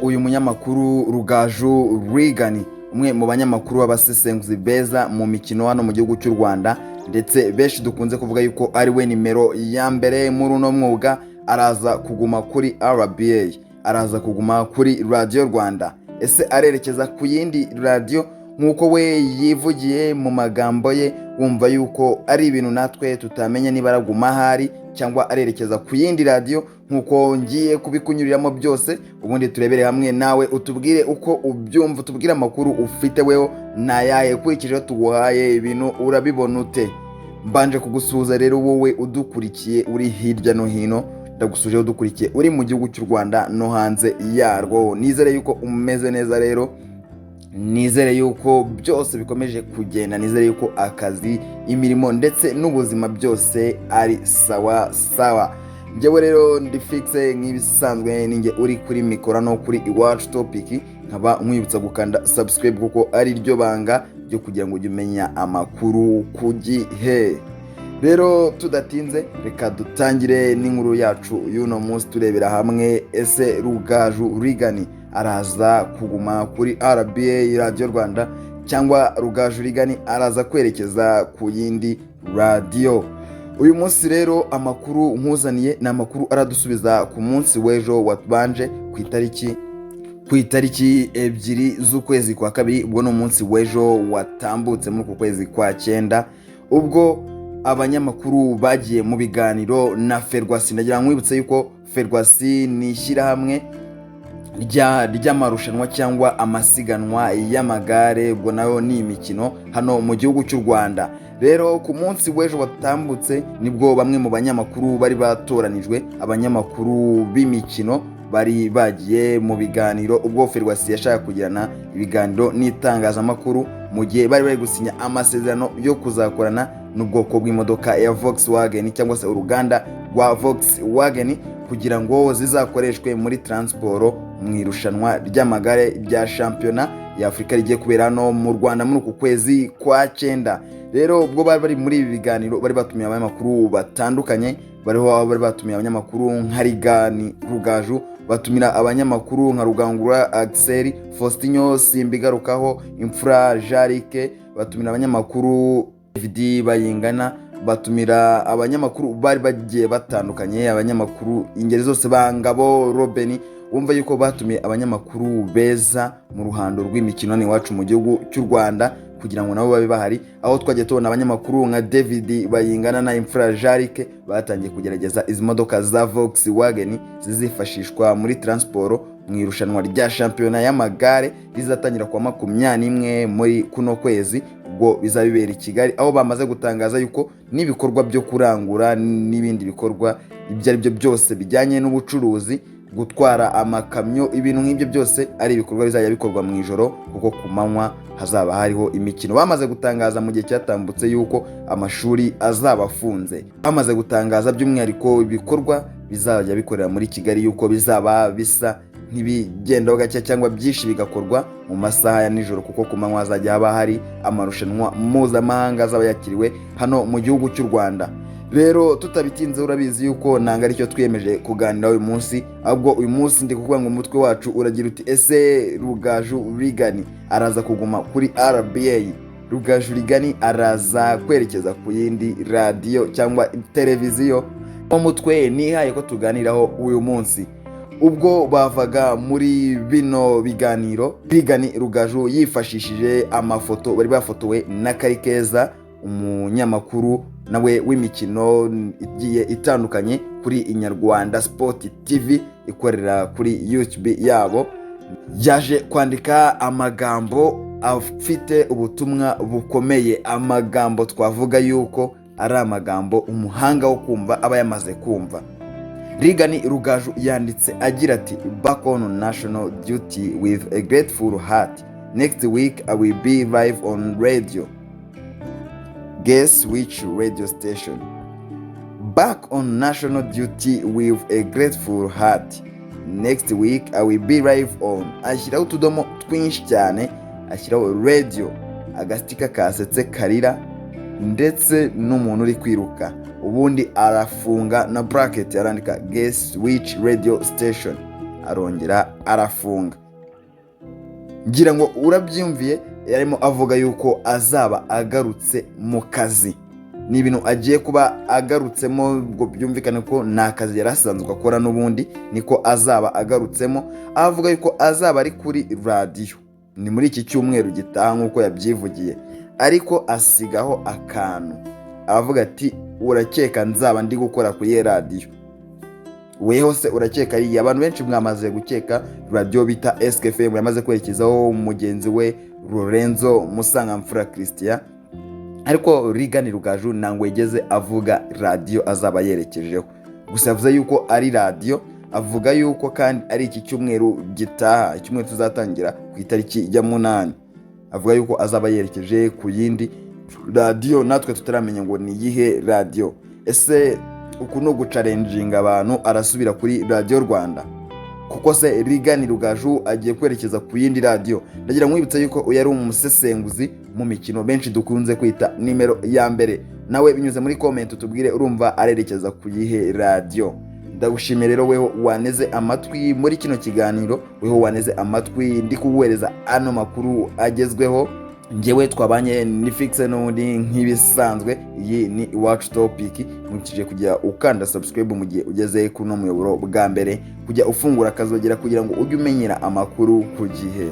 Uyu munyamakuru Rugaju Regan, umwe mu banyamakuru b'abasesenguzi beza mu mikino hano mu gihugu cy'u Rwanda, ndetse benshi dukunze kuvuga yuko ari we nimero ya mbere muri uno mwuga, araza kuguma kuri RBA, araza kuguma kuri Radio Rwanda. Ese arerekeza ku yindi radio? Nk'uko we yivugiye mu magambo ye, wumva yuko ari ibintu natwe tutamenya niba araguma ahari cyangwa arerekeza ku yindi radio. Nk'uko ngiye kubikunyuriramo byose, ubundi turebere hamwe, nawe utubwire uko ubyumva, utubwire amakuru ufite weho nayahe, ukurikije tuguhaye ibintu urabibona ute? Mbanje kugusuhuza rero wowe udukurikiye uri hirya no hino, ndagusuje udukurikiye uri mu gihugu cy'u Rwanda no hanze yarwo. Nizere yuko umeze neza rero, nizere yuko byose bikomeje kugenda, nizere yuko akazi, imirimo ndetse n'ubuzima byose ari sawa sawa. Njyewe rero ndi fixe nk'ibisanzwe, ninjye uri kuri mikoro no kuri Iwacu Topic, nkaba nkwibutsa gukanda subscribe kuko ari ryo banga ryo kugira ngo ujye umenya amakuru ku gihe. Rero tudatinze, reka dutangire n'inkuru yacu y'uno munsi turebera hamwe, ese Rugaju Regan araza kuguma kuri RBA Radio Rwanda cyangwa Rugaju Regan araza kwerekeza ku yindi radio? Uyu munsi rero amakuru nkuzaniye ni amakuru aradusubiza ku munsi w'ejo watubanje ku itariki 2 z'ukwezi kwa kabiri, ubwo no munsi w'ejo watambutse muri ku kwezi kwa 9, ubwo abanyamakuru bagiye mu biganiro na Ferwacy. Ndagira nkwibutse yuko Ferwacy ni ishyirahamwe ry'amarushanwa cyangwa amasiganwa y'amagare, ubwo nayo ni imikino hano mu gihugu cy'u Rwanda. Rero ku munsi w'ejo watambutse nibwo bamwe mu banyamakuru bari batoranijwe, abanyamakuru b'imikino bari bagiye mu biganiro, ubwo Ferwacy yashaka kugirana ibiganiro n'itangazamakuru mu gihe bari gusinya amasezerano yo kuzakorana n'ubwoko bw'imodoka ya Volkswagen cyangwa se uruganda rwa Volkswagen, kugira ngo zizakoreshwe muri transport mu irushanwa ry'amagare rya shampiyona ya Afurika rigiye kubera hano mu Rwanda muri uku kwezi kwa 9. Rero ubwo bari muri ibi biganiro bari batumiye abanyamakuru batandukanye, bari batumiye abanyamakuru nka Regan Rugaju, batumira abanyamakuru nka Rugangura Axel, Faustinho Simbigarukaho, Imfura Jarike, batumira abanyamakuru David Bayingana, batumira abanyamakuru bari bagiye batandukanye, abanyamakuru ingeri zose, Bangabo Robeni. Wumva yuko batumiye abanyamakuru beza mu ruhando rw'imikino ni wacu mu gihugu cy'u Rwanda, kugira ngo nabo babe bahari. Aho twagiye tubona abanyamakuru nka David Bayingana na Imfura Jarike batangiye kugerageza izi modoka za Volkswagen zizifashishwa muri transport mu irushanwa rya shampiyona y'amagare rizatangira kwa 21 muri kuno kwezi, ubwo bizabibera i Kigali, aho bamaze gutangaza yuko n'ibikorwa byo kurangura n'ibindi bikorwa ibyo ari byo byose bijyanye n'ubucuruzi, gutwara amakamyo, ibintu nk'ibyo byose ari ibikorwa bizajya bikorwa mu ijoro, kuko ku manywa hazaba hariho imikino. Bamaze gutangaza mu gihe cyatambutse yuko amashuri azaba afunze, bamaze gutangaza by'umwihariko ibikorwa bizajya bikorera muri Kigali yuko bizaba bisa ntibigendaho gake cyangwa byinshi bigakorwa mu masaha ya nijoro, kuko ku manywa hazajya haba hari amarushanwa mpuzamahanga azaba yakiriwe hano mu gihugu cy'u Rwanda. Rero tutabitinze, urabizi yuko nanga aricyo twiyemeje kuganira uyu munsi, ahubwo uyu munsi ndi kuvuga ngo umutwe wacu uragira uti, ese Rugaju Regan araza kuguma kuri RBA? Rugaju Regan araza kwerekeza ku yindi radio cyangwa televiziyo? Umutwe nihaye ko tuganiraho uyu munsi, ubwo bavaga muri bino biganiro, Regan Rugaju yifashishije amafoto bari bafotowe na Karikeza, umunyamakuru nawe w'imikino igiye itandukanye kuri Inyarwanda Sport TV ikorera kuri YouTube yabo. Yaje kwandika amagambo afite ubutumwa bukomeye, amagambo twavuga yuko ari amagambo umuhanga wo kumva aba yamaze kumva. Regan Rugaju yanditse agira ati, back on national duty with a grateful heart. Next week I will be live on radio. Guess which radio station? Back on national duty with a grateful heart. Next week I will be live on. Ashyiraho utudomo twinshi cyane, ashyiraho radio, agastika kasetse karira, ndetse n'umuntu uri kwiruka. Ubundi arafunga na bracket arandika guess which radio station. arongera arafunga. Ngira ngo urabyumviye, yarimo avuga yuko azaba agarutse mu kazi. Ni ibintu agiye kuba agarutsemo, ubwo byumvikane ko nta kazi yari asanzwe akora n'ubundi, niko azaba agarutsemo. Avuga yuko azaba ari kuri radiyo, ni muri iki cyumweru gitaha nk'uko yabyivugiye, ariko asigaho akantu. Aravuga ati urakeka nzaba ndi gukora kuri iyo radiyo? Weho se urakeka ari? Abantu benshi mwamaze gukeka radiyo bita SKFM yamaze kwerekezaho mugenzi we Lorenzo Musangamfura Christian, ariko Rigani Rugaju ntabwo yigeze avuga radiyo azaba yerekejeho. Gusa yavuze yuko ari radiyo, avuga yuko kandi ari iki cyumweru gitaha, icyumweru tuzatangira ku itariki ya 8. Avuga yuko azaba yerekeje ku yindi radiyo, natwe tutaramenya ngo ni iyihe radiyo. Ese uku ni ugucarenjinga abantu arasubira kuri radiyo Rwanda? Kuko se Rigani Rugaju agiye kwerekeza ku yindi radiyo? Ndagira nkwibutsa yuko uyu ari umusesenguzi mu mikino benshi dukunze kwita nimero ya mbere. Nawe binyuze muri comment utubwire urumva arerekeza ku yihe radiyo. Ndagushimira rero weho waneze amatwi muri kino kiganiro, weho waneze amatwi ndi kuguhereza ano makuru agezweho. Njyewe twabanye ni Fixe n'undi nk'ibisanzwe. Iyi ni Iwacu Topic. Nkwibukije kujya ukanda subscribe mu gihe ugeze kuri no muyoboro bwa mbere, kujya ufungura akazogera kugira ngo ujye umenyera amakuru ku gihe.